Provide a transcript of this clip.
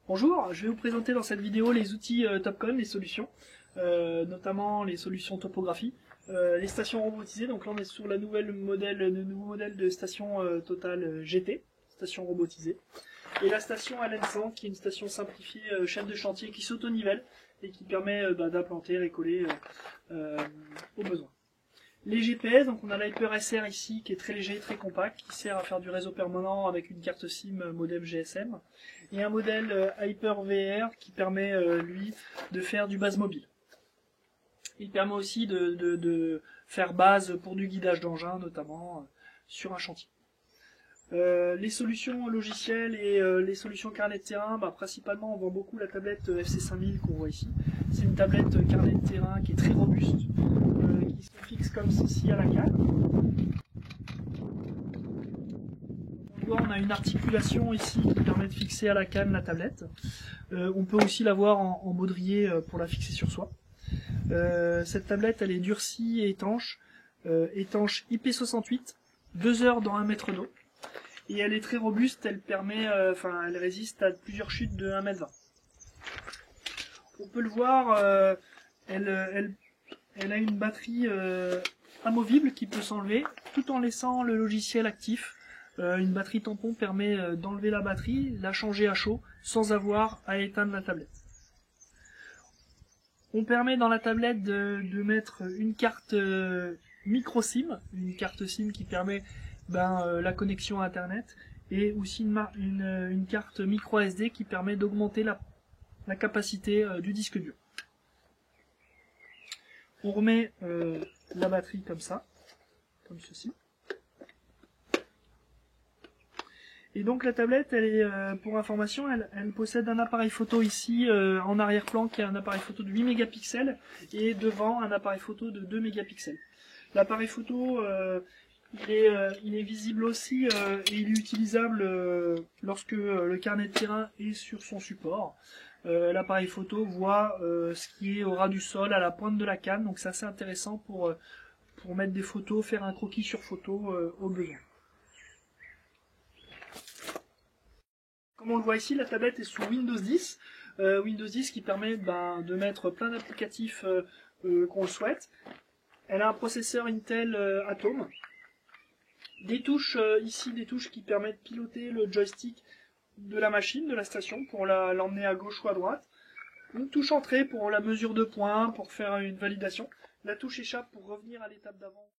Bonjour, je vais vous présenter dans cette vidéo les outils Topcon, les solutions, notamment les solutions topographie, les stations robotisées. Donc là on est sur le nouveau modèle de station Total GT, station robotisée, et la station LN100 qui est une station simplifiée chef de chantier qui s'auto-nivelle et qui permet d'implanter, récoller au besoin. Les GPS, donc on a l'HyperSR ici qui est très léger, très compact, qui sert à faire du réseau permanent avec une carte SIM modem GSM, et un modèle HyperVR qui permet lui de faire du base mobile. Il permet aussi de faire base pour du guidage d'engin, notamment sur un chantier. Les solutions logicielles et les solutions carnet de terrain, principalement on voit beaucoup la tablette FC5000 qu'on voit ici. C'est une tablette carnet de terrain qui est très robuste, qui se fixe comme ceci à la canne. On voit, on a une articulation ici qui permet de fixer à la canne la tablette. On peut aussi l'avoir en baudrier pour la fixer sur soi. Cette tablette elle est durcie et étanche, étanche IP68, 2 heures dans 1 mètre d'eau. Et elle est très robuste, elle permet, elle résiste à plusieurs chutes de 1,20 m. On peut le voir, elle a une batterie amovible qui peut s'enlever tout en laissant le logiciel actif. Une batterie tampon permet d'enlever la batterie, la changer à chaud sans avoir à éteindre la tablette. On permet dans la tablette de mettre une carte micro SIM, une carte SIM qui permet la connexion à internet, et aussi une carte micro SD qui permet d'augmenter la capacité du disque dur. On remet la batterie comme ça, comme ceci. Et donc la tablette, elle est, pour information, elle possède un appareil photo ici en arrière-plan qui est un appareil photo de 8 mégapixels et devant un appareil photo de 2 mégapixels. L'appareil photo il est visible aussi et il est utilisable lorsque le carnet de terrain est sur son support. L'appareil photo voit ce qui est au ras du sol, à la pointe de la canne, donc c'est assez intéressant pour mettre des photos, faire un croquis sur photo au besoin. Comme on le voit ici, la tablette est sous Windows 10, Windows 10 qui permet de mettre plein d'applicatifs qu'on le souhaite. Elle a un processeur Intel Atom. Des touches ici, des touches qui permettent de piloter le joystick de la machine, de la station, pour l'emmener à gauche ou à droite. Une touche entrée pour la mesure de points, pour faire une validation. La touche échappe pour revenir à l'étape d'avant.